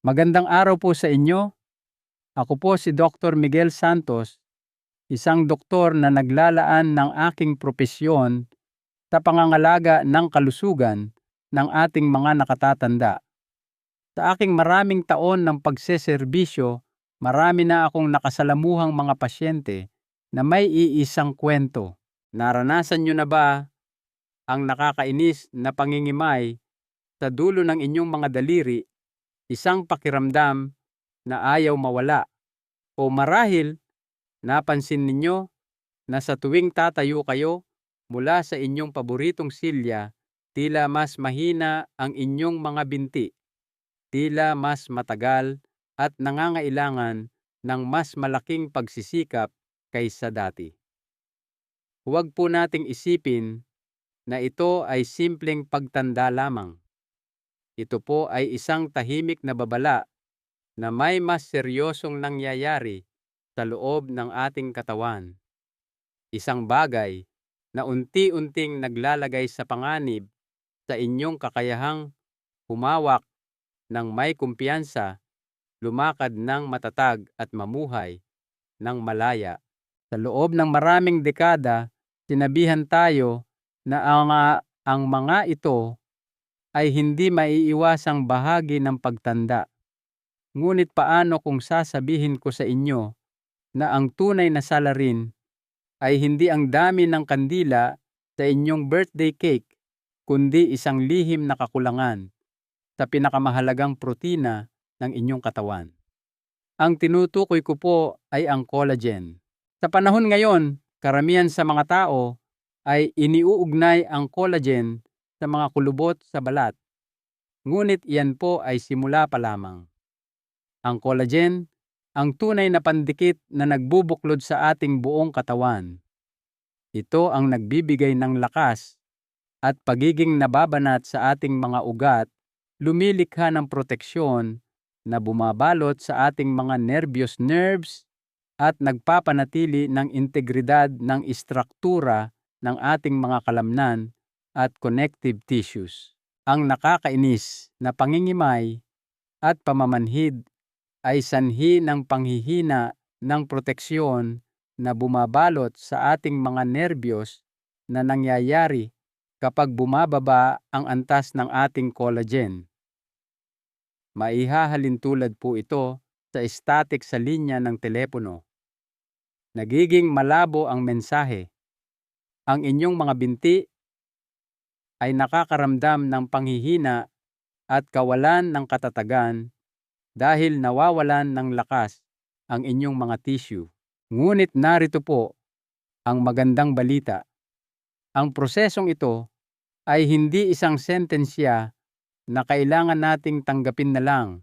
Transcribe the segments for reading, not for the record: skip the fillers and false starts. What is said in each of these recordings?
Magandang araw po sa inyo. Ako po si Dr. Miguel Santos, isang doktor na naglalaan ng aking propesyon sa pangangalaga ng kalusugan ng ating mga nakatatanda. Sa aking maraming taon ng pagseserbisyo, marami na akong nakasalamuhang mga pasyente na may iisang kwento. Naranasan nyo na ba ang nakakainis na pangingimay sa dulo ng inyong mga daliri, isang pakiramdam na ayaw mawala? O marahil napansin ninyo na sa tuwing tatayo kayo mula sa inyong paboritong silya, tila mas mahina ang inyong mga binti, tila mas matagal at nangangailangan ng mas malaking pagsisikap kaysa dati. Huwag po nating isipin na ito ay simpleng pagtanda lamang. Ito po ay isang tahimik na babala na may mas seryosong nangyayari sa loob ng ating katawan. Isang bagay na unti-unting naglalagay sa panganib sa inyong kakayahang humawak ng may kumpiyansa, lumakad ng matatag at mamuhay ng malaya. Sa loob ng maraming dekada, sinabihan tayo na ang mga ito ay hindi maiiwasang bahagi ng pagtanda. Ngunit paano kung sasabihin ko sa inyo na ang tunay na salarin ay hindi ang dami ng kandila sa inyong birthday cake, kundi isang lihim na kakulangan sa pinakamahalagang protina ng inyong katawan? Ang tinutukoy ko po ay ang collagen. Sa panahon ngayon, karamihan sa mga tao ay iniuugnay ang collagen sa mga kulubot sa balat. Ngunit iyan po ay simula pa lamang. Ang collagen, ang tunay na pandikit na nagbubuklod sa ating buong katawan. Ito ang nagbibigay ng lakas at pagiging nababanat sa ating mga ugat, lumilikha ng proteksyon na bumabalot sa ating mga nerves at nagpapanatili ng integridad ng istruktura ng ating mga kalamnan at connective tissues. Ang nakakainis na pangingimay at pamamanhid ay sanhi ng panghihina ng proteksyon na bumabalot sa ating mga nerbiyos na nangyayari kapag bumababa ang antas ng ating collagen. Maihahalin tulad po ito sa static sa linya ng telepono. Nagiging malabo ang mensahe. Ang inyong mga binti ay nakakaramdam ng panghihina at kawalan ng katatagan dahil nawawalan ng lakas ang inyong mga tissue. Ngunit narito po ang magandang balita. Ang prosesong ito ay hindi isang sentensya na kailangan nating tanggapin na lang.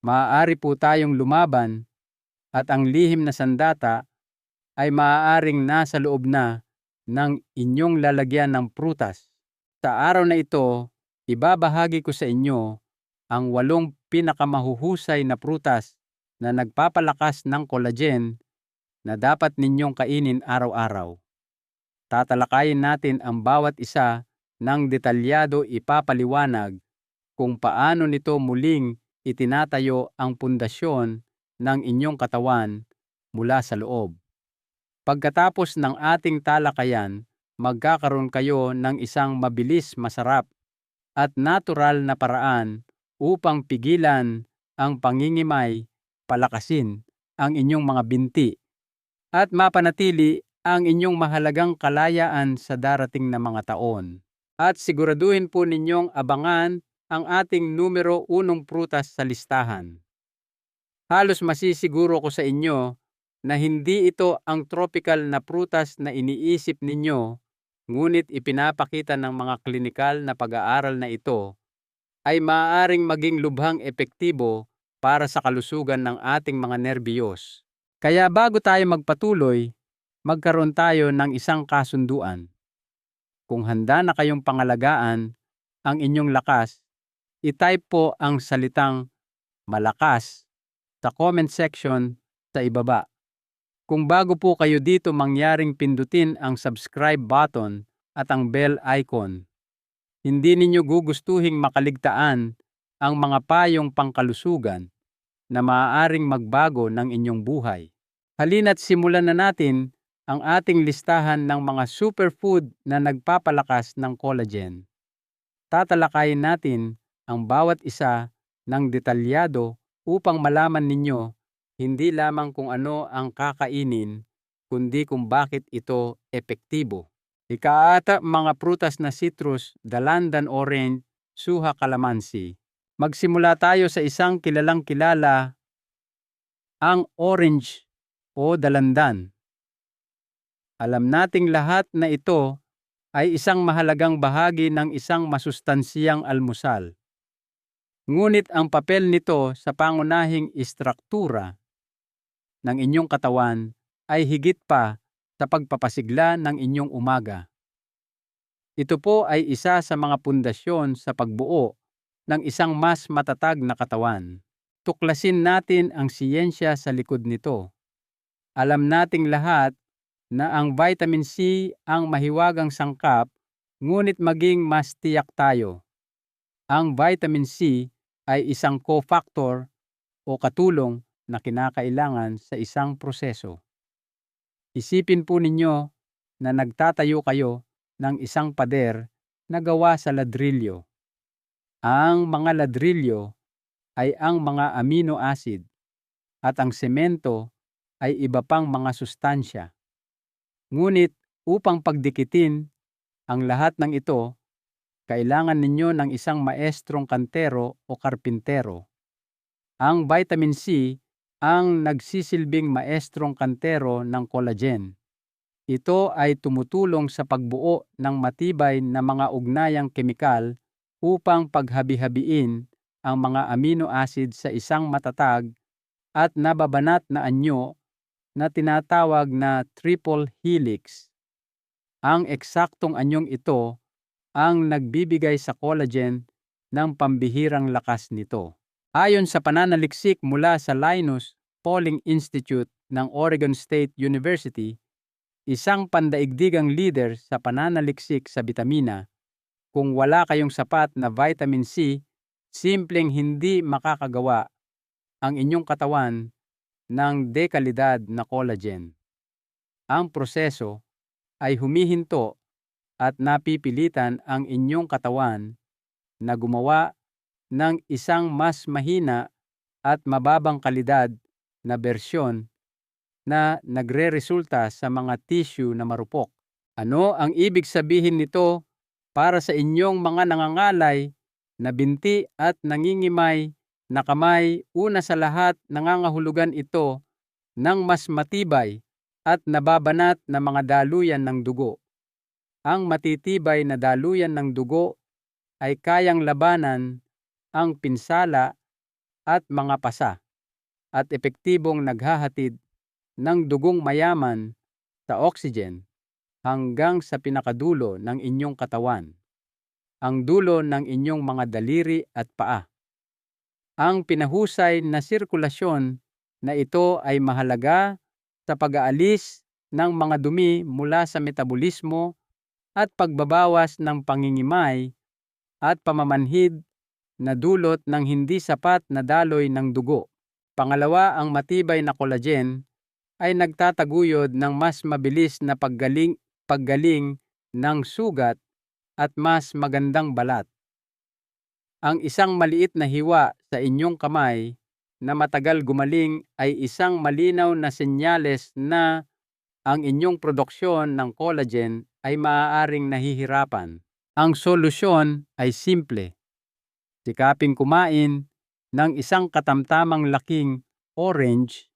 Maaari po tayong lumaban at ang lihim na sandata ay maaaring nasa loob na ng inyong lalagyan ng prutas. Sa araw na ito, ibabahagi ko sa inyo ang 8 pinakamahuhusay na prutas na nagpapalakas ng collagen na dapat ninyong kainin araw-araw. Tatalakayin natin ang bawat isa ng detalyado, ipapaliwanag kung paano nito muling itinatayo ang pundasyon ng inyong katawan mula sa loob. Pagkatapos ng ating talakayan, magkakaroon kayo ng isang mabilis, masarap at natural na paraan upang pigilan ang pangingimay, palakasin ang inyong mga binti, at mapanatili ang inyong mahalagang kalayaan sa darating na mga taon. At siguraduhin po ninyong abangan ang ating numero 1 prutas sa listahan. Halos masisiguro ko sa inyo na hindi ito ang tropical na prutas na iniisip ninyo, ngunit ipinapakita ng mga klinikal na pag-aaral na ito ay maaaring maging lubhang epektibo para sa kalusugan ng ating mga nerbiyos. Kaya bago tayo magpatuloy, magkaroon tayo ng isang kasunduan. Kung handa na kayong pangalagaan ang inyong lakas, i-type po ang salitang malakas sa comment section sa ibaba. Kung bago po kayo dito, mangyaring pindutin ang subscribe button at ang bell icon. Hindi ninyo gugustuhing makaligtaan ang mga payong pangkalusugan na maaaring magbago ng inyong buhay. Halina't simulan na natin ang ating listahan ng mga superfood na nagpapalakas ng collagen. Tatalakayin natin ang bawat isa ng detalyado upang malaman ninyo hindi lamang kung ano ang kakainin, kundi kung bakit ito epektibo. Ikaata mga prutas na citrus, dalandan orange, suha kalamansi. Magsimula tayo sa isang kilalang-kilala, ang orange o dalandan. Alam nating lahat na ito ay isang mahalagang bahagi ng isang masustansyang almusal. Ngunit ang papel nito sa pangunahing istruktura ng inyong katawan ay higit pa sa pagpapasigla ng inyong umaga. Ito po ay isa sa mga pundasyon sa pagbuo ng isang mas matatag na katawan. Tuklasin natin ang siyensya sa likod nito. Alam nating lahat na ang vitamin C ang mahiwagang sangkap, ngunit maging mas tiyak tayo. Ang vitamin C ay isang cofactor o katulong na kinakailangan sa isang proseso. Isipin po ninyo na nagtatayo kayo ng isang pader na gawa sa ladrilyo. Ang mga ladrilyo ay ang mga amino acid at ang semento ay iba pang mga sustansya. Ngunit upang pagdikitin ang lahat ng ito, kailangan ninyo ng isang maestrong kantero o karpintero. Ang vitamin C ang nagsisilbing maestrong kantero ng collagen. Ito ay tumutulong sa pagbuo ng matibay na mga ugnayang kemikal upang paghabi-habiin ang mga amino acid sa isang matatag at nababanat na anyo na tinatawag na triple helix. Ang eksaktong anyong ito ang nagbibigay sa collagen ng pambihirang lakas nito. Ayon sa pananaliksik mula sa Linus Pauling Institute ng Oregon State University, isang pandaigdigang leader sa pananaliksik sa bitamina, kung wala kayong sapat na vitamin C, simpleng hindi makakagawa ang inyong katawan ng dekalidad na collagen. Ang proseso ay humihinto at napipilitan ang inyong katawan na gumawa ng isang mas mahina at mababang kalidad na bersyon na nagreresulta sa mga tissue na marupok. Ano ang ibig sabihin nito para sa inyong mga nangangalay na binti at nangingimay na kamay? Una sa lahat, nangangahulugan ito ng mas matibay at nababanat na mga daluyan ng dugo. Ang matitibay na daluyan ng dugo ay kayang labanan ang pinsala at mga pasa at epektibong naghahatid ng dugong mayaman sa oxygen hanggang sa pinakadulo ng inyong katawan, ang dulo ng inyong mga daliri at paa. Ang pinahusay na sirkulasyon na ito ay mahalaga sa pag-aalis ng mga dumi mula sa metabolismo at pagbabawas ng pangingimay at pamamanhid na dulot ng hindi sapat na daloy ng dugo. Pangalawa, ang matibay na collagen ay nagtataguyod ng mas mabilis na paggaling ng sugat at mas magandang balat. Ang isang maliit na hiwa sa inyong kamay na matagal gumaling ay isang malinaw na senyales na ang inyong produksyon ng collagen ay maaaring nahihirapan. Ang solusyon ay simple. Sikaping kumain ng isang katamtamang laking orange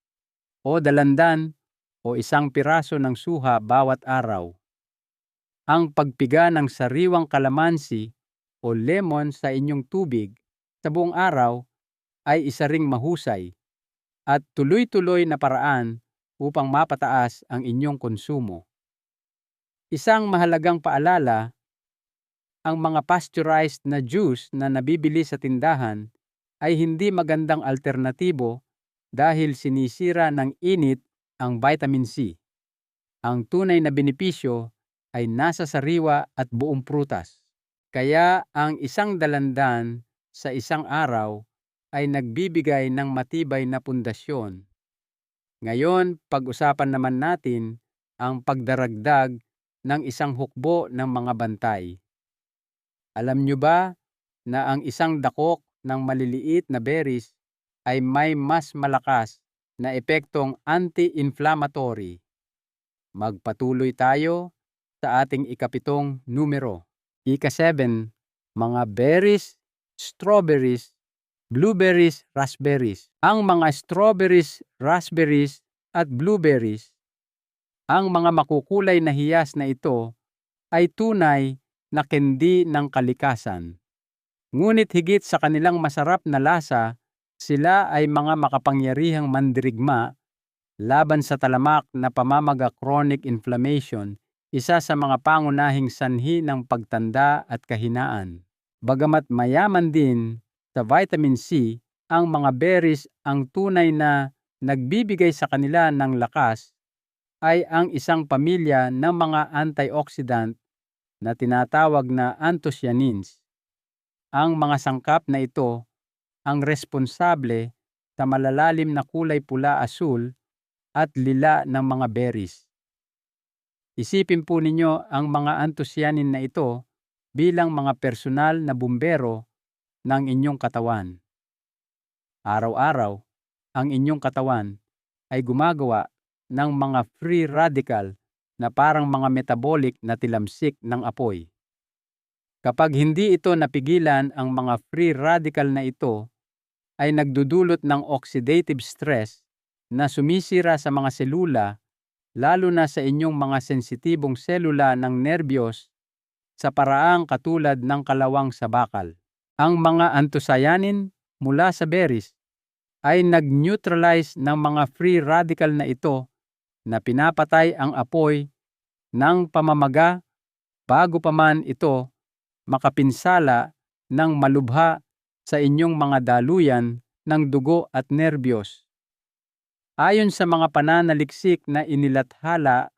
o dalandan o isang piraso ng suha bawat araw. Ang pagpiga ng sariwang kalamansi o lemon sa inyong tubig sa buong araw ay isa ring mahusay at tuloy-tuloy na paraan upang mapataas ang inyong konsumo. Isang mahalagang paalala, ang mga pasteurized na juice na nabibili sa tindahan ay hindi magandang alternatibo dahil sinisira ng init ang vitamin C. Ang tunay na benepisyo ay nasa sariwa at buong prutas. Kaya ang isang dalandan sa isang araw ay nagbibigay ng matibay na pundasyon. Ngayon, pag-usapan naman natin ang pagdaragdag ng isang hukbo ng mga bantay. Alam nyo ba na ang isang dakok ng maliliit na berries ay may mas malakas na epektong anti-inflammatory? Magpatuloy tayo sa ating ikapitong numero. Ika-7, mga berries, strawberries, blueberries, raspberries. Ang mga strawberries, raspberries, at blueberries, ang mga makukulay na hiyas na ito ay tunay na kendi ng kalikasan. Ngunit higit sa kanilang masarap na lasa, sila ay mga makapangyarihang mandirigma laban sa talamak na pamamaga chronic inflammation, isa sa mga pangunahing sanhi ng pagtanda at kahinaan. Bagamat mayaman din sa vitamin C, ang mga berries ang tunay na nagbibigay sa kanila ng lakas ay ang isang pamilya ng mga antioxidant na tinatawag na anthocyanins. Ang mga sangkap na ito ang responsable sa malalalim na kulay pula-asul at lila ng mga berries. Isipin po ninyo ang mga anthocyanin na ito bilang mga personal na bumbero ng inyong katawan. Araw-araw, ang inyong katawan ay gumagawa ng mga free radical na parang mga metabolic na tilamsik ng apoy. Kapag hindi ito napigilan, ang mga free radical na ito ay nagdudulot ng oxidative stress na sumisira sa mga selula, lalo na sa inyong mga sensitibong selula ng nerbiyos sa paraang katulad ng kalawang sa bakal. Ang mga anthocyanin mula sa berries ay nag-neutralize ng mga free radical na ito na pinapatay ang apoy ng pamamaga bago pa man ito makapinsala ng malubha sa inyong mga daluyan ng dugo at nerbiyos. Ayon sa mga pananaliksik na inilathala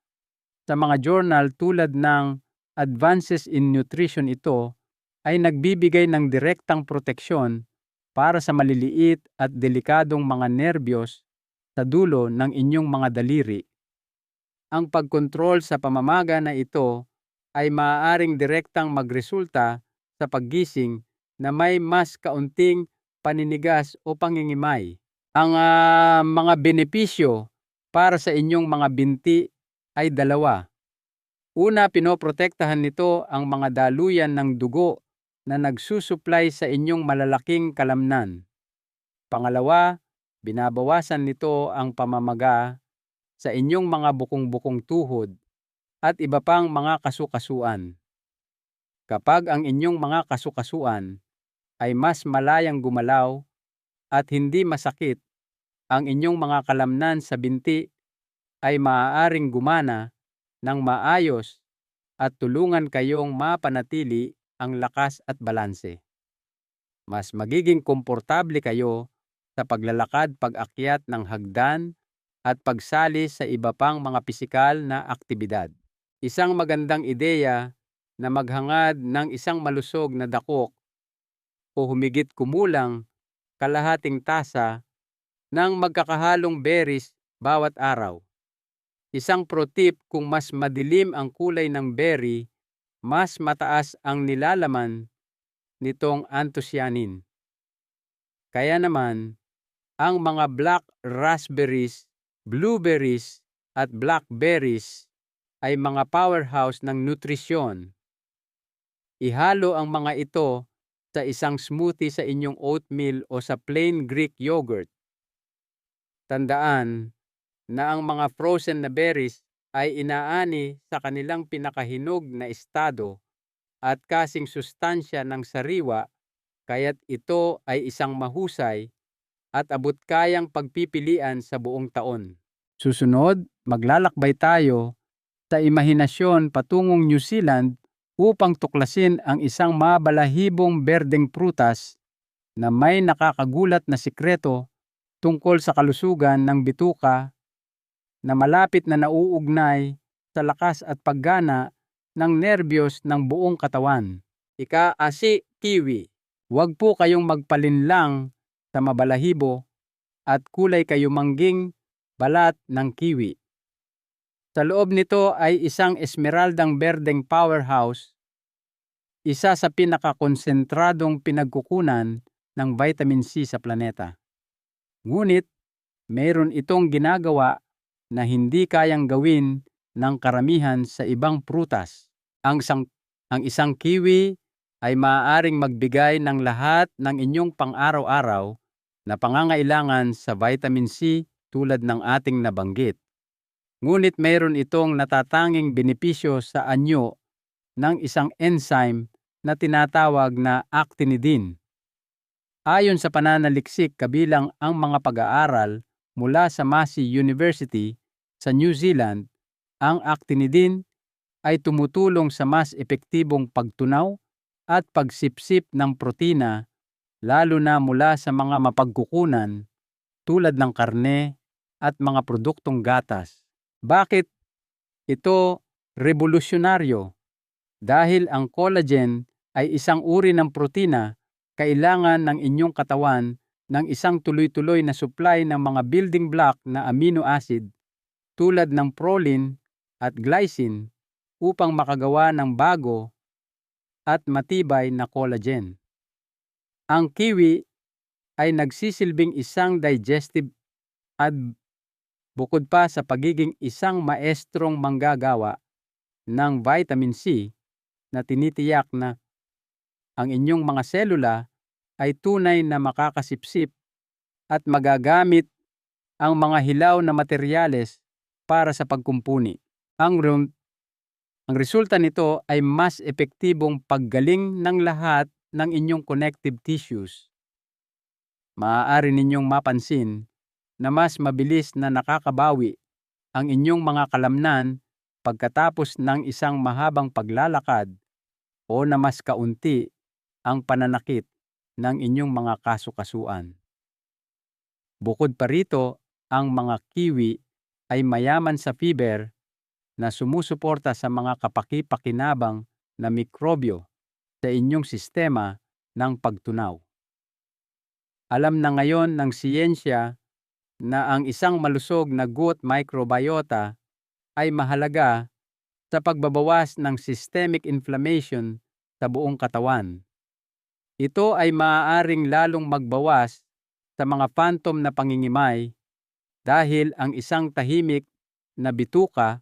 sa mga journal tulad ng Advances in Nutrition, ito ay nagbibigay ng direktang proteksyon para sa maliliit at delikadong mga nerbiyos sa dulo ng inyong mga daliri. Ang pagkontrol sa pamamaga na ito ay maaaring direktang magresulta sa paggising na may mas kaunting paninigas o pangingimay. Ang mga benepisyo para sa inyong mga binti ay dalawa. Una, pinoprotektahan nito ang mga daluyan ng dugo na nagsusuplay sa inyong malalaking kalamnan. Pangalawa, binabawasan nito ang pamamaga sa inyong mga bukong-bukong tuhod at iba pang mga kasukasuan. Kapag ang inyong mga kasukasuan ay mas malayang gumalaw at hindi masakit, ang inyong mga kalamnan sa binti ay maaaring gumana ng maayos at tulungan kayong mapanatili ang lakas at balanse. Mas magiging komportable kayo sa paglalakad, pag-akyat ng hagdan at pagsali sa iba pang mga pisikal na aktibidad. Isang magandang ideya na maghangad ng isang malusog na dakok o humigit kumulang kalahating tasa ng magkakahalong berries bawat araw. Isang pro tip, kung mas madilim ang kulay ng berry, mas mataas ang nilalaman nitong anthocyanin. Kaya naman, ang mga black raspberries, blueberries, at blackberries ay mga powerhouse ng nutrisyon. Ihalo ang mga ito sa isang smoothie sa inyong oatmeal o sa plain Greek yogurt. Tandaan na ang mga frozen na berries ay inaani sa kanilang pinakahinog na estado at kasing sustansya ng sariwa, kaya't ito ay isang mahusay at abot-kayang pagpipilian sa buong taon. Susunod, maglalakbay tayo sa imahinasyon patungong New Zealand upang tuklasin ang isang mabalahibong berdeng prutas na may nakakagulat na sikreto tungkol sa kalusugan ng bituka na malapit na nauugnay sa lakas at paggana ng nerbiyos ng buong katawan. Ika-8, kiwi. Huwag po kayong magpalinlang sa mabalahibo at kulay kayumangging balat ng kiwi. Sa loob nito ay isang esmeraldang berdeng powerhouse, isa sa pinakakonsentradong pinagkukunan ng vitamin C sa planeta. Ngunit mayroon itong ginagawa na hindi kayang gawin ng karamihan sa ibang prutas. Ang isang kiwi ay maaaring magbigay ng lahat ng inyong pang-araw-araw na pangangailangan sa vitamin C tulad ng ating nabanggit. Ngunit mayroon itong natatanging benepisyo sa anyo ng isang enzyme na tinatawag na actinidin. Ayon sa pananaliksik kabilang ang mga pag-aaral mula sa Massey University sa New Zealand, ang actinidin ay tumutulong sa mas epektibong pagtunaw at pagsipsip ng protina lalo na mula sa mga mapagkukunan tulad ng karne at mga produktong gatas. Bakit ito revolusyonaryo? Dahil ang collagen ay isang uri ng protina, kailangan ng inyong katawan ng isang tuloy-tuloy na supply ng mga building block na amino acid tulad ng proline at glycine upang makagawa ng bago at matibay na collagen. Ang kiwi ay nagsisilbing isang digestive at bukod pa sa pagiging isang maestrong manggagawa ng vitamin C na tinitiyak na ang inyong mga selula ay tunay na makakasipsip at magagamit ang mga hilaw na materyales para sa pagkumpuni. Ang resulta nito ay mas epektibong paggaling ng lahat ng inyong connective tissues. Maaari ninyong mapansin na mas mabilis na nakakabawi ang inyong mga kalamnan pagkatapos ng isang mahabang paglalakad o na mas kaunti ang pananakit ng inyong mga kasukasuan. Bukod pa rito, ang mga kiwi ay mayaman sa fiber na sumusuporta sa mga kapaki-pakinabang na mikrobyo sa inyong sistema ng pagtunaw. Alam na ngayon ng siyensya na ang isang malusog na gut microbiota ay mahalaga sa pagbabawas ng systemic inflammation sa buong katawan. Ito ay maaaring lalong magbawas sa mga phantom na pangingimay dahil ang isang tahimik na bituka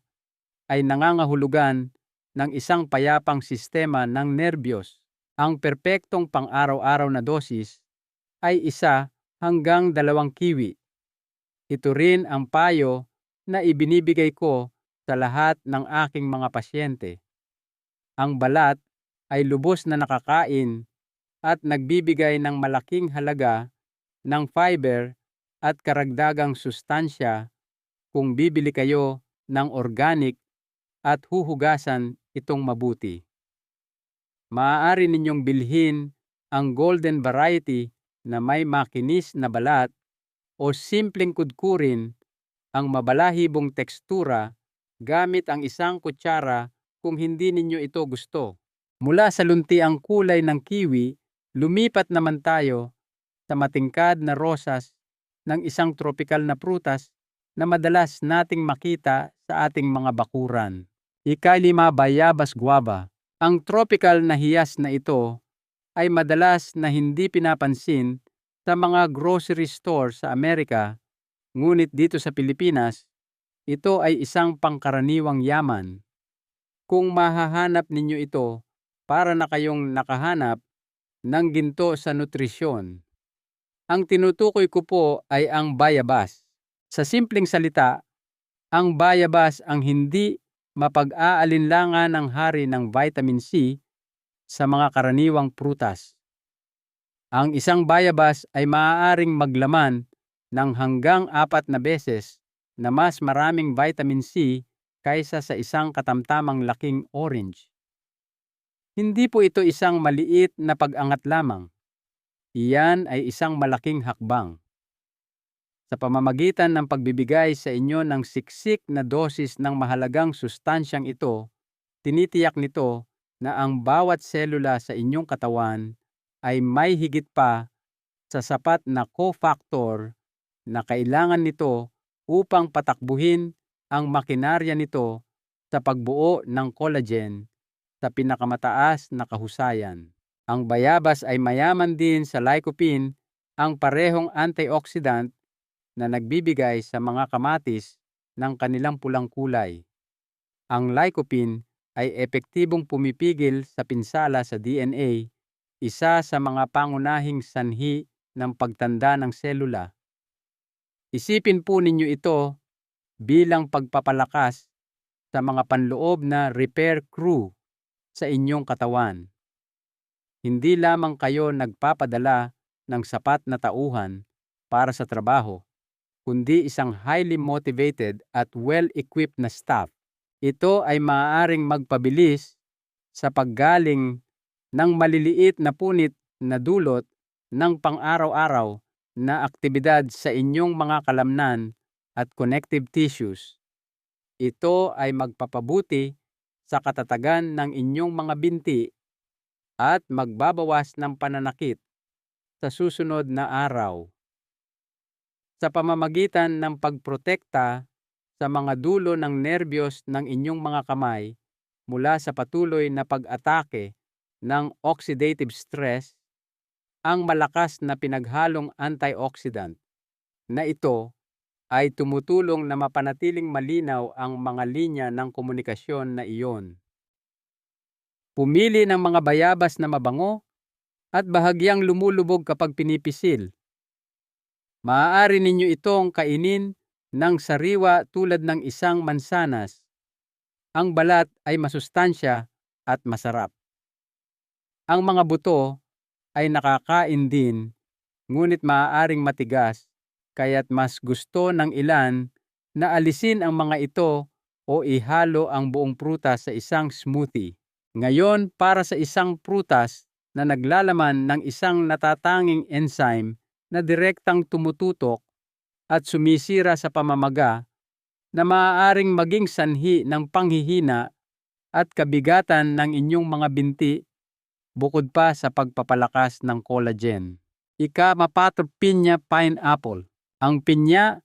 ay nangangahulugan ng isang payapang sistema ng nerbiyos. Ang perpektong pang-araw-araw na dosis ay 1 hanggang 2 kiwi. Ito rin ang payo na ibinibigay ko sa lahat ng aking mga pasyente. Ang balat ay lubos na nakakain at nagbibigay ng malaking halaga ng fiber at karagdagang sustansya kung bibili kayo ng organic at huhugasan itong mabuti. Maaari ninyong bilhin ang golden variety na may makinis na balat o simpleng kudkurin ang mabalahibong tekstura gamit ang 1 kutsara kung hindi ninyo ito gusto. Mula sa luntiang kulay ng kiwi, lumipat naman tayo sa matingkad na rosas ng isang tropikal na prutas na madalas nating makita sa ating mga bakuran. Ika-5 bayabas guava. Ang tropical na hiyas na ito ay madalas na hindi pinapansin sa mga grocery store sa Amerika, ngunit dito sa Pilipinas, ito ay isang pangkaraniwang yaman. Kung mahahanap ninyo ito, para na kayong nakahanap ng ginto sa nutrisyon. Ang tinutukoy ko po ay ang bayabas. Sa simpleng salita, ang bayabas ang hindi mapag-aalinlangan ng hari ng vitamin C sa mga karaniwang prutas. Ang isang bayabas ay maaaring maglaman ng hanggang 4 na beses na mas maraming vitamin C kaysa sa isang katamtamang laking orange. Hindi po ito isang maliit na pag-angat lamang. Iyan ay isang malaking hakbang. Sa pamamagitan ng pagbibigay sa inyo ng siksik na dosis ng mahalagang sustansyang ito, tinitiyak nito na ang bawat selula sa inyong katawan ay may higit pa sa sapat na cofactor na kailangan nito upang patakbuhin ang makinarya nito sa pagbuo ng collagen sa pinakamataas na kahusayan. Ang bayabas ay mayaman din sa lycopene, ang parehong antioxidant na nagbibigay sa mga kamatis ng kanilang pulang kulay. Ang lycopene ay epektibong pumipigil sa pinsala sa DNA, isa sa mga pangunahing sanhi ng pagtanda ng selula. Isipin po ninyo ito bilang pagpapalakas sa mga panloob na repair crew sa inyong katawan. Hindi lamang kayo nagpapadala ng sapat na tauhan para sa trabaho, kundi isang highly motivated at well-equipped na staff. Ito ay maaaring magpabilis sa paggaling ng maliliit na punit na dulot ng pang-araw-araw na aktibidad sa inyong mga kalamnan at connective tissues. Ito ay magpapabuti sa katatagan ng inyong mga binti at magbabawas ng pananakit sa susunod na araw. Sa pamamagitan ng pagprotekta sa mga dulo ng nerbiyos ng inyong mga kamay mula sa patuloy na pag-atake ng oxidative stress, ang malakas na pinaghalong antioxidant na ito ay tumutulong na mapanatiling malinaw ang mga linya ng komunikasyon na iyon. Pumili ng mga bayabas na mabango at bahagyang lumulubog kapag pinipisil. Maaari ninyo itong kainin ng sariwa tulad ng isang mansanas. Ang balat ay masustansya at masarap. Ang mga buto ay nakakain din, ngunit maaaring matigas, kaya't mas gusto ng ilan na alisin ang mga ito o ihalo ang buong prutas sa isang smoothie. Ngayon, para sa isang prutas na naglalaman ng isang natatanging enzyme na direktang tumututok at sumisira sa pamamaga na maaaring maging sanhi ng panghihina at kabigatan ng inyong mga binti bukod pa sa pagpapalakas ng collagen. Ika-4, pinya pineapple. Ang pinya,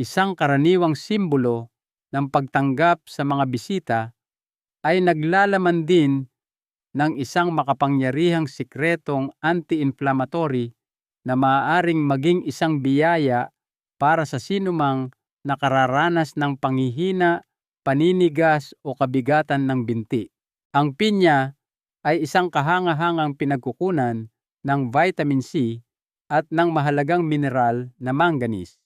isang karaniwang simbolo ng pagtanggap sa mga bisita, ay naglalaman din ng isang makapangyarihang sikretong anti-inflammatory na maaaring maging isang biyaya para sa sinumang nakararanas ng panghihina, paninigas o kabigatan ng binti. Ang pinya ay isang kahanga-hangang pinagkukunan ng vitamin C at ng mahalagang mineral na manganese.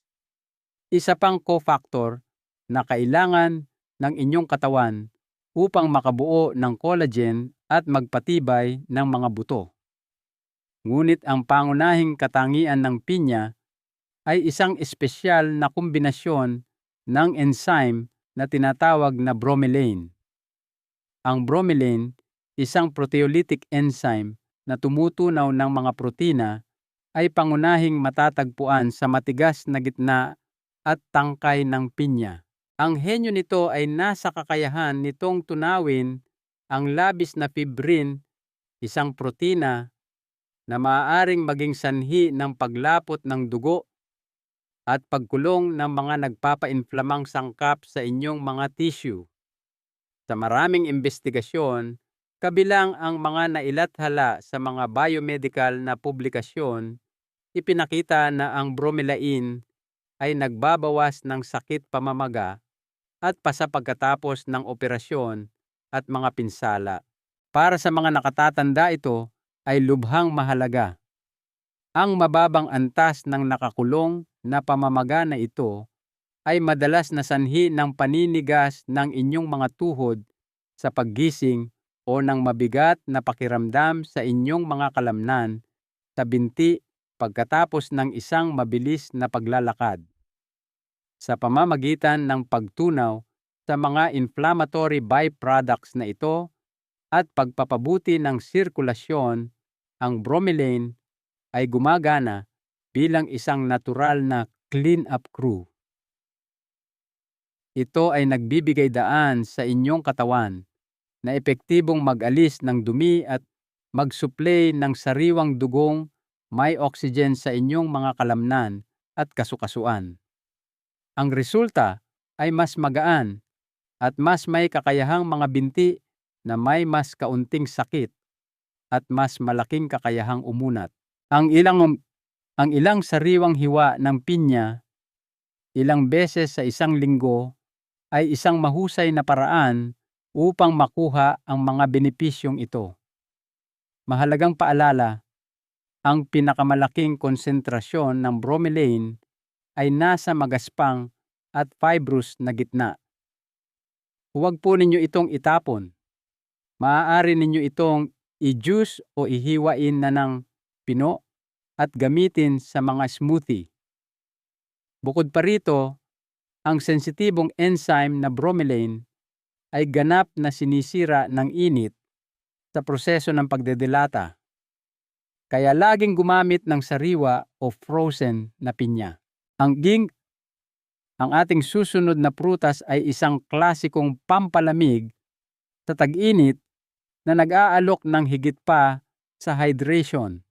Isa pang cofactor na kailangan ng inyong katawan upang makabuo ng collagen at magpatibay ng mga buto. Ngunit ang pangunahing katangian ng pinya ay isang espesyal na kombinasyon ng enzyme na tinatawag na bromelain. Ang bromelain, isang proteolytic enzyme na tumutunaw ng mga protina, ay pangunahing matatagpuan sa matigas na gitna at tangkay ng pinya. Ang henyo nito ay nasa kakayahan nitong tunawin ang labis na fibrin, isang protina na maaaring maging sanhi ng paglapot ng dugo at pagkulong ng mga nagpapa-inflamang sangkap sa inyong mga tissue. Sa maraming investigasyon, kabilang ang mga nailathala sa mga biomedical na publikasyon, ipinakita na ang bromelain ay nagbabawas ng sakit pamamaga at pasa pagkatapos ng operasyon at mga pinsala. Para sa mga nakatatanda, ito ay lubhang mahalaga. Ang mababang antas ng nakakulong na pamamaga na ito ay madalas na sanhi ng paninigas ng inyong mga tuhod sa paggising o ng mabigat na pakiramdam sa inyong mga kalamnan sa binti pagkatapos ng isang mabilis na paglalakad. Sa pamamagitan ng pagtunaw sa mga inflammatory byproducts na ito at pagpapabuti ng sirkulasyon, ang bromelain ay gumagana bilang isang natural na clean-up crew. Ito ay nagbibigay daan sa inyong katawan na epektibong mag-alis ng dumi at mag-suplay ng sariwang dugong may oxygen sa inyong mga kalamnan at kasukasuan. Ang resulta ay mas magaan at mas may kakayahang mga binti na may mas kaunting sakit at mas malaking kakayahang umunat. Ang ilang sariwang hiwa ng pinya ilang beses sa isang linggo ay isang mahusay na paraan upang makuha ang mga benepisyong ito. Mahalagang paalala, ang pinakamalaking konsentrasyon ng bromelain ay nasa magaspang at fibrous na gitna. Huwag po ninyo itong itapon. Maaari ninyo itong i-juice o ihiwain na ng pino at gamitin sa mga smoothie. Bukod pa rito, ang sensitibong enzyme na bromelain ay ganap na sinisira ng init sa proseso ng pagdedelata. Kaya laging gumamit ng sariwa o frozen na pinya. Ang ating susunod na prutas ay isang klasikong pampalamig sa tag-init na nag-aalok ng higit pa sa hydration.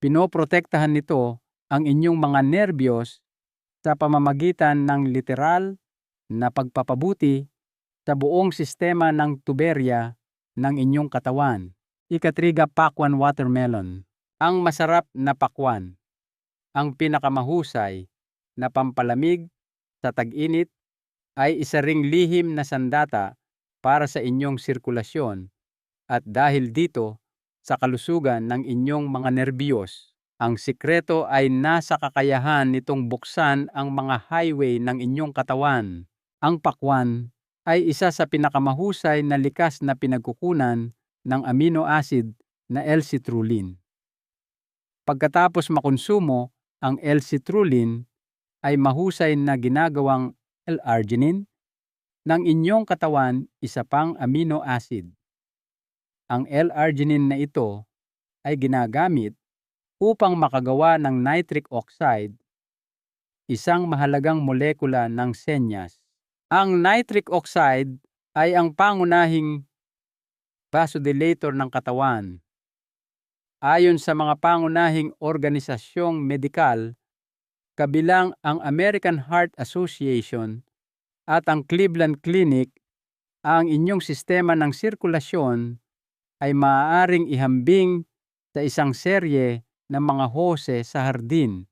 Pinoprotektahan nito ang inyong mga nerbiyos sa pamamagitan ng literal na pagpapabuti sa buong sistema ng tuberya ng inyong katawan. Ikatriga, pakwan watermelon. Ang masarap na pakwan, ang pinakamahusay na pampalamig sa tag-init, ay isa ring lihim na sandata para sa inyong sirkulasyon at dahil dito sa kalusugan ng inyong mga nerbiyos. Ang sikreto ay nasa kakayahan nitong buksan ang mga highway ng inyong katawan. Ang pakwan ay isa sa pinakamahusay na likas na pinagkukunan ng amino acid na L-citrulline. Pagkatapos makonsumo ang L-citrulline ay mahusay na ginagawang L-arginine ng inyong katawan, isa pang amino acid. Ang L-arginine na ito ay ginagamit upang makagawa ng nitric oxide, isang mahalagang molekula ng senyas. Ang nitric oxide ay ang pangunahing vasodilator ng katawan. Ayon sa mga pangunahing organisasyong medikal, kabilang ang American Heart Association at ang Cleveland Clinic, ang inyong sistema ng sirkulasyon ay maaaring ihambing sa isang serye ng mga hose sa hardin.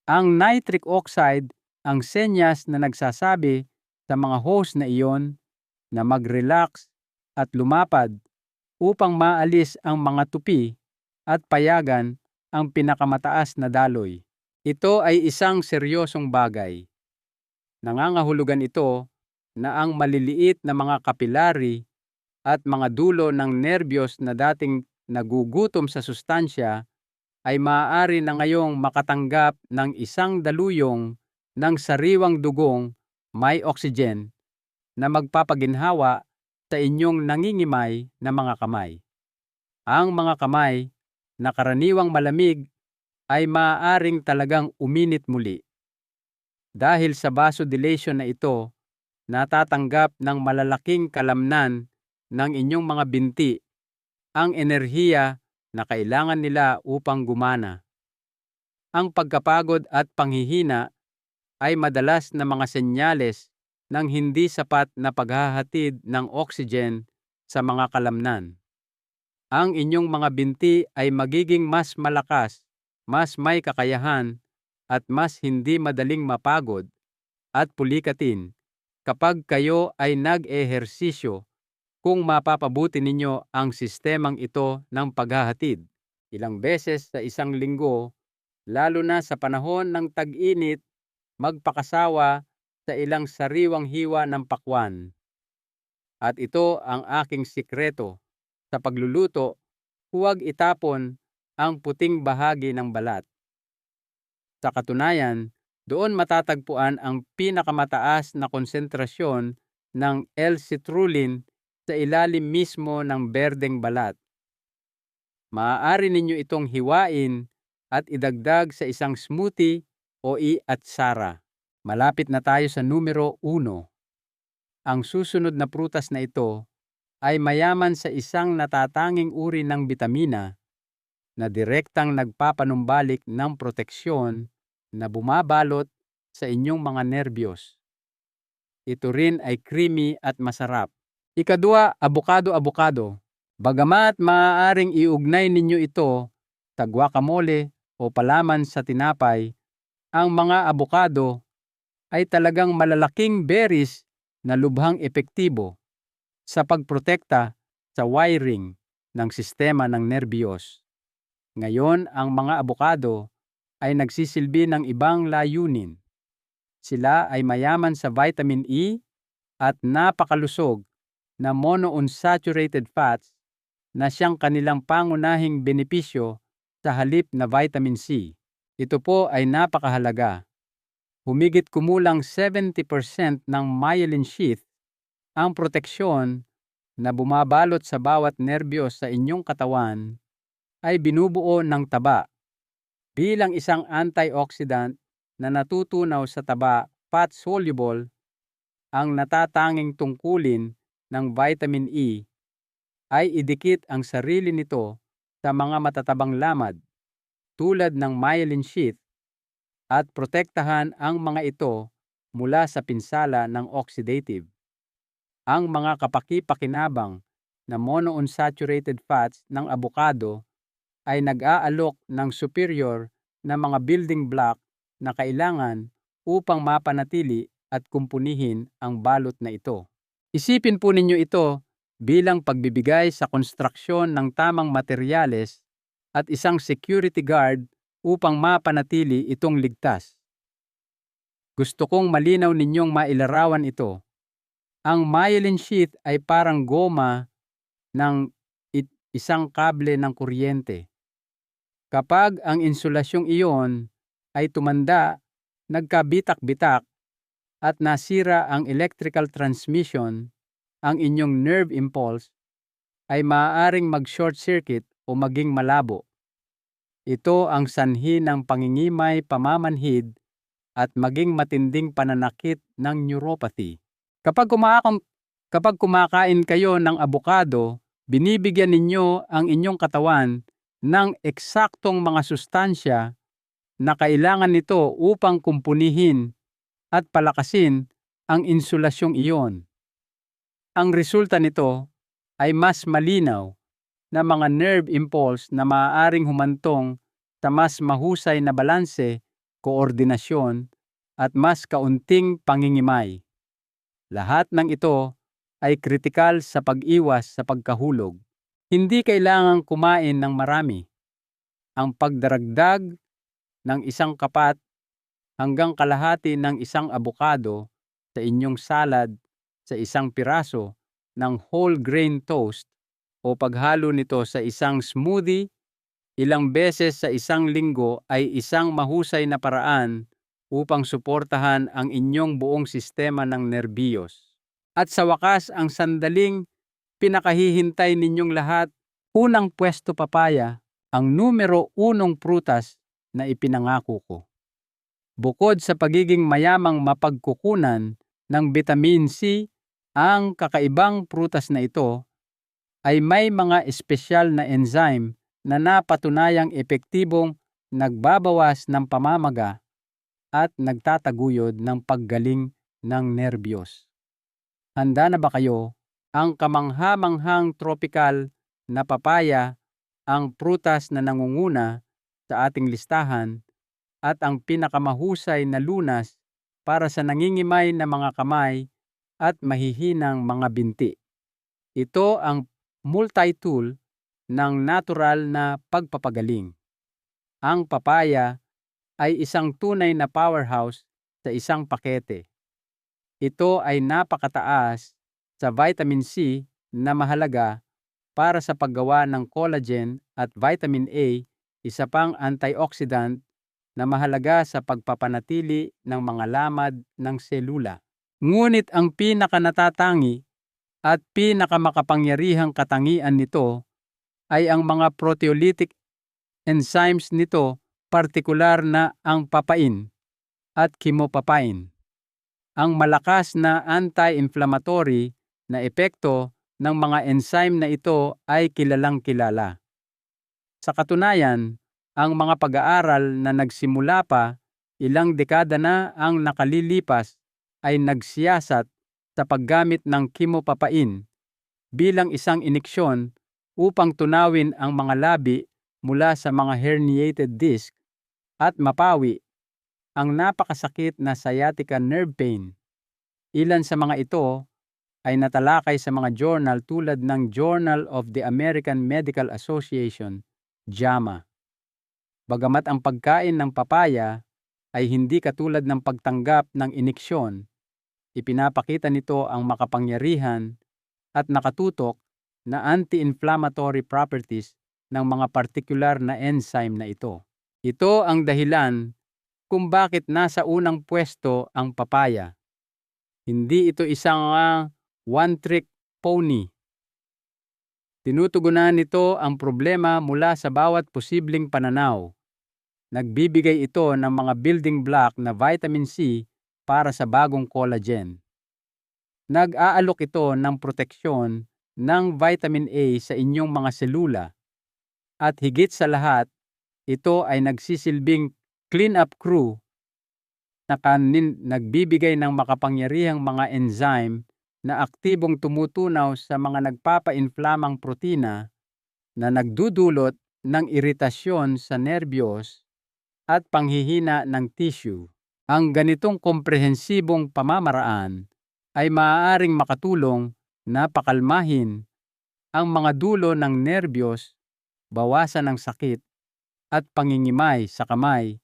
Ang nitric oxide ang senyas na nagsasabi sa mga hose na iyon na mag-relax at lumapad upang maalis ang mga tupi at payagan ang pinakamataas na daloy. Ito ay isang seryosong bagay. Nangangahulugan ito na ang maliliit na mga kapilary at mga dulo ng nerbiyos na dating nagugutom sa sustansya ay maaari na ngayong makatanggap ng isang daluyong ng sariwang dugong may oxygen na magpapaginhawa sa inyong nangingimay na mga kamay. Ang mga kamay na karaniwang malamig ay maaaring talagang uminit muli. Dahil sa vasodilation na ito, natatanggap ng malalaking kalamnan ng inyong mga binti ang enerhiya na kailangan nila upang gumana. Ang pagkapagod at panghihina ay madalas na mga senyales ng hindi sapat na paghahatid ng oxygen sa mga kalamnan. Ang inyong mga binti ay magiging mas malakas, mas may kakayahan, at mas hindi madaling mapagod at pulikatin kapag kayo ay nag-ehersisyo kung mapapabuti ninyo ang sistemang ito ng paghahatid ilang beses sa isang linggo, lalo na sa panahon ng tag-init, magpakasawa sa ilang sariwang hiwa ng pakwan. At ito ang aking sikreto sa pagluluto, huwag itapon ang puting bahagi ng balat. Sa katunayan, doon matatagpuan ang pinakamataas na konsentrasyon ng L-citrulline sa ilalim mismo ng berdeng balat. Maaari ninyo itong hiwain at idagdag sa isang smoothie o i-atsara. Malapit na tayo sa numero 1. Ang susunod na prutas na ito ay mayaman sa isang natatanging uri ng bitamina na direktang nagpapanumbalik ng proteksyon na bumabalot sa inyong mga nerbiyos. Ito rin ay creamy at masarap. Ikadua, abukado-abukado. Bagamat maaaring iugnay ninyo ito sa guacamole o palaman sa tinapay, ang mga abukado ay talagang malalaking berries na lubhang epektibo sa pagprotekta sa wiring ng sistema ng nerbiyos. Ngayon, ang mga abukado ay nagsisilbi ng ibang layunin. Sila ay mayaman sa vitamin E at napakalusog na monounsaturated fats na siyang kanilang pangunahing benepisyo sa halip na vitamin C. Ito po ay napakahalaga. Humigit kumulang 70% ng myelin sheath ang proteksyon na bumabalot sa bawat nerbiyos sa inyong katawan ay binubuo ng taba. Bilang isang antioxidant na natutunaw sa taba, fat-soluble, ang natatanging tungkulin ng vitamin E ay idikit ang sarili nito sa mga matatabang lamad tulad ng myelin sheath at protektahan ang mga ito mula sa pinsala ng oxidative. Ang mga kapaki-pakinabang na monounsaturated fats ng abukado ay nag-aalok ng superior na mga building block na kailangan upang mapanatili at kumpunihin ang balot na ito. Isipin po ninyo ito bilang pagbibigay sa konstruksyon ng tamang materyales at isang security guard upang mapanatili itong ligtas. Gusto kong malinaw ninyong mailarawan ito. Ang myelin sheath ay parang goma ng isang kable ng kuryente. Kapag ang insulasyong iyon ay tumanda, nagkabitak-bitak, at nasira ang electrical transmission, ang inyong nerve impulse ay maaaring mag-short circuit o maging malabo. Ito ang sanhi ng pangingimay, pamamanhid, at maging matinding pananakit ng neuropathy. Kapag kumakain kayo ng abukado, binibigyan ninyo ang inyong katawan ng eksaktong mga sustansya na kailangan nito upang kumpunihin at palakasin ang insulasyong iyon. Ang resulta nito ay mas malinaw na mga nerve impulse na maaaring humantong sa mas mahusay na balanse, koordinasyon, at mas kaunting pangingimay. Lahat ng ito ay kritikal sa pag-iwas sa pagkahulog. Hindi kailangang kumain ng marami. Ang pagdaragdag ng isang kapat hanggang kalahati ng isang abukado sa inyong salad sa isang piraso ng whole grain toast o paghalo nito sa isang smoothie ilang beses sa isang linggo ay isang mahusay na paraan upang suportahan ang inyong buong sistema ng nerbiyos. At sa wakas, ang sandaling pinakahihintay ninyong lahat, unang pwesto papaya, ang numero 1 prutas na ipinangako ko. Bukod sa pagiging mayamang mapagkukunan ng vitamin C, ang kakaibang prutas na ito ay may mga espesyal na enzyme na napatunayang epektibong nagbabawas ng pamamaga at nagtataguyod ng paggaling ng nerbiyos. Handa na ba kayo? Ang kamangha-manghang tropikal na papaya, ang prutas na nangunguna sa ating listahan, at ang pinakamahusay na lunas para sa nangingimay na mga kamay at mahihinang mga binti. Ito ang multi-tool ng natural na pagpapagaling. Ang papaya ay isang tunay na powerhouse sa isang pakete. Ito ay napakataas sa vitamin C na mahalaga para sa paggawa ng collagen at vitamin A, isa pang antioxidant na mahalaga sa pagpapanatili ng mga lamad ng selula. Ngunit ang pinakanatatangi at pinakamakapangyarihang katangian nito ay ang mga proteolytic enzymes nito, partikular na ang papain at chemopapain. Ang malakas na anti-inflammatory na epekto ng mga enzyme na ito ay kilalang kilala. Sa katunayan, ang mga pag-aaral na nagsimula pa ilang dekada na ang nakalilipas ay nagsiyasat sa paggamit ng chemopapine bilang isang ineksyon upang tunawin ang mga labi mula sa mga herniated disc at mapawi ang napakasakit na sciatica nerve pain. Ilan sa mga ito ay natalakay sa mga journal tulad ng Journal of the American Medical Association, JAMA. Bagamat ang pagkain ng papaya ay hindi katulad ng pagtanggap ng ineksyon, ipinapakita nito ang makapangyarihan at nakatutok na anti-inflammatory properties ng mga partikular na enzyme na ito. Ito ang dahilan kung bakit nasa unang pwesto ang papaya. Hindi ito isang one-trick pony. Tinutugunan nito ang problema mula sa bawat posibleng pananaw. Nagbibigay ito ng mga building block na vitamin C para sa bagong collagen. Nag-aalok ito ng proteksyon ng vitamin A sa inyong mga selula. At higit sa lahat, ito ay nagsisilbing clean-up crew na nagbibigay ng makapangyarihang mga enzyme na aktibong tumutunaw sa mga nagpapa-inflamang protina na nagdudulot ng iritasyon sa nerbiyos at panghihina ng tissue. Ang ganitong komprehensibong pamamaraan ay maaaring makatulong na pakalmahin ang mga dulo ng nerbiyos, bawasan ang sakit at pangingimay sa kamay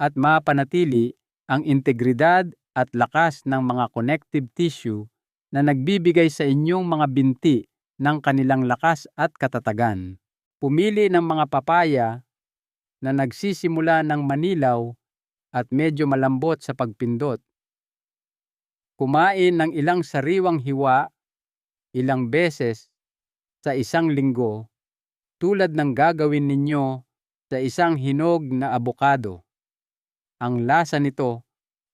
at mapanatili ang integridad at lakas ng mga connective tissue na nagbibigay sa inyong mga binti ng kanilang lakas at katatagan. Pumili ng mga papaya na nagsisimula ng manilaw at medyo malambot sa pagpindot. Kumain ng ilang sariwang hiwa ilang beses sa isang linggo tulad ng gagawin ninyo sa isang hinog na abokado. Ang lasa nito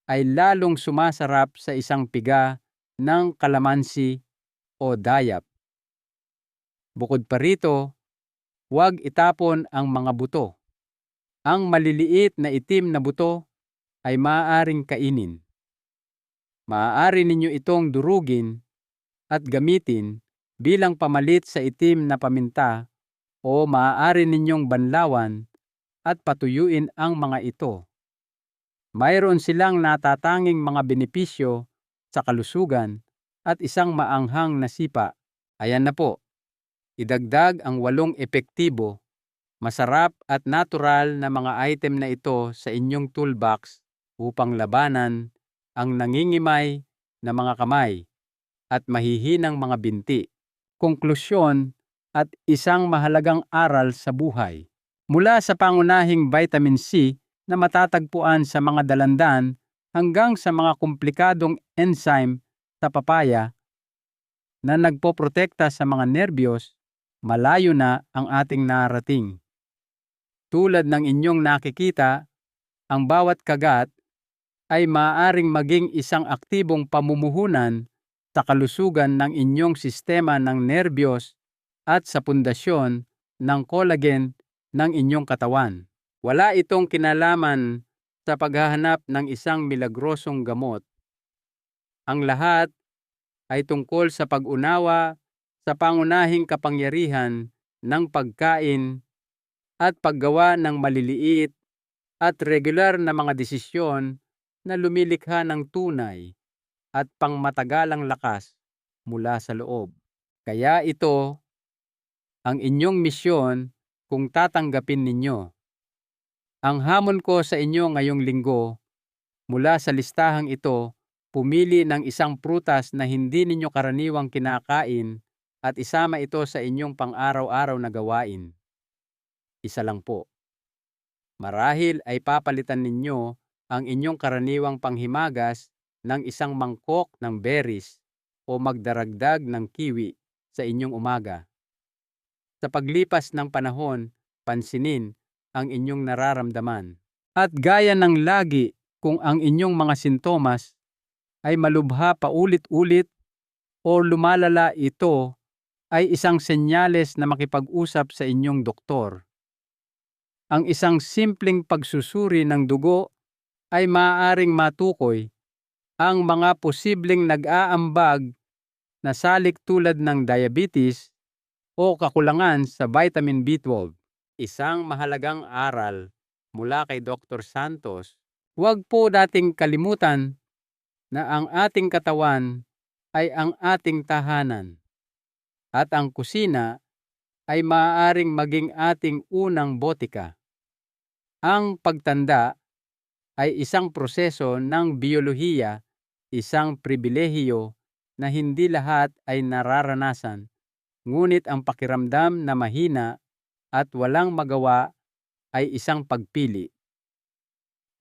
ay lalong sumasarap sa isang piga ng kalamansi o dayap. Bukod pa rito, huwag itapon ang mga buto. Ang maliliit na itim na buto ay maaaring kainin. Maaari ninyo itong durugin at gamitin bilang pamalit sa itim na paminta o maaari ninyong banlawan at patuyuin ang mga ito. Mayroon silang natatanging mga benepisyo sa kalusugan at isang maanghang na sipa. Ayan na po, idagdag ang 8 epektibo, masarap at natural na mga item na ito sa inyong toolbox upang labanan ang nangingimay na mga kamay at mahihinang mga binti. Konklusyon at isang mahalagang aral sa buhay. Mula sa pangunahing vitamin C na matatagpuan sa mga dalandan hanggang sa mga komplikadong enzyme sa papaya na nagpoprotekta sa mga nerbiyos, malayo na ang ating narating. Tulad ng inyong nakikita, ang bawat kagat ay maaaring maging isang aktibong pamumuhunan sa kalusugan ng inyong sistema ng nerbiyos at sa pundasyon ng collagen ng inyong katawan. Wala itong kinalaman sa paghahanap ng isang milagrosong gamot. Ang lahat ay tungkol sa pag-unawa sa pangunahing kapangyarihan ng pagkain at paggawa ng maliliit at regular na mga desisyon na lumilikha ng tunay at pangmatagalang lakas mula sa loob. Kaya ito ang inyong misyon kung tatanggapin ninyo. Ang hamon ko sa inyo ngayong linggo, mula sa listahang ito, pumili ng isang prutas na hindi ninyo karaniwang kinakain at isama ito sa inyong pang-araw-araw na gawain. Isa lang po. Marahil ay papalitan ninyo ang inyong karaniwang panghimagas ng isang mangkok ng berries o magdaragdag ng kiwi sa inyong umaga. Sa paglipas ng panahon, pansinin ang inyong nararamdaman. At gaya ng lagi, kung ang inyong mga sintomas ay malubha paulit-ulit o lumalala ito ay isang senyales na makipag-usap sa inyong doktor. Ang isang simpleng pagsusuri ng dugo ay maaaring matukoy ang mga posibleng nag-aambag na salik tulad ng diabetes o kakulangan sa vitamin B12. Isang mahalagang aral mula kay Dr. Santos, huwag po nating kalimutan na ang ating katawan ay ang ating tahanan at ang kusina ay maaaring maging ating unang botika. Ang pagtanda ay isang proseso ng biyolohiya, isang pribilehiyo na hindi lahat ay nararanasan, ngunit ang pakiramdam na mahina at walang magawa ay isang pagpili.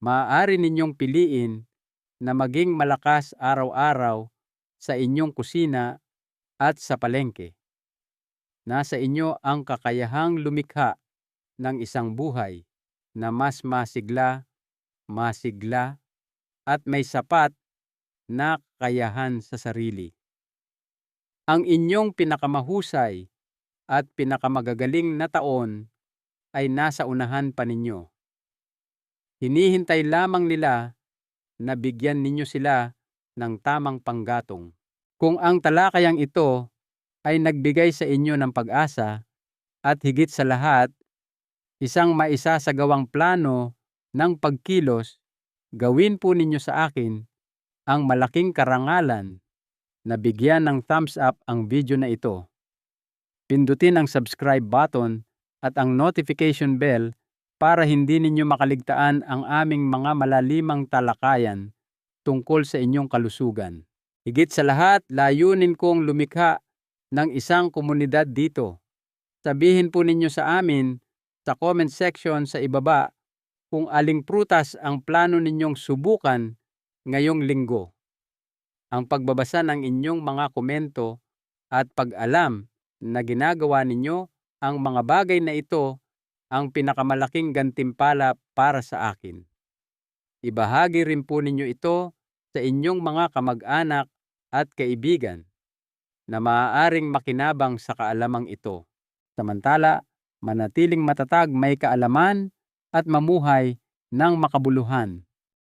Maaari ninyong piliin na maging malakas araw-araw sa inyong kusina at sa palengke. Nasa inyo ang kakayahang lumikha ng isang buhay na mas masigla, at may sapat na kakayahan sa sarili. Ang inyong pinakamahusay at pinakamagagaling na taon ay nasa unahan pa ninyo. Hinihintay lamang nila na bigyan ninyo sila ng tamang panggatong. Kung ang talakayang ito ay nagbigay sa inyo ng pag-asa at higit sa lahat, isang maisasagawang plano ng pagkilos, gawin po ninyo sa akin ang malaking karangalan na bigyan ng thumbs up ang video na ito. Pindutin ang subscribe button at ang notification bell para hindi ninyo makaligtaan ang aming mga malalimang talakayan tungkol sa inyong kalusugan. Higit sa lahat, layunin kong lumikha ng isang komunidad dito. Sabihin po ninyo sa amin sa comment section sa ibaba kung aling prutas ang plano ninyong subukan ngayong linggo. Ang pagbabasa ng inyong mga komento at pag-alam na ginagawa ninyo ang mga bagay na ito ang pinakamalaking gantimpala para sa akin. Ibahagi rin po ninyo ito sa inyong mga kamag-anak at kaibigan na maaaring makinabang sa kaalamang ito. Samantala, manatiling matatag, may kaalaman at mamuhay ng makabuluhan.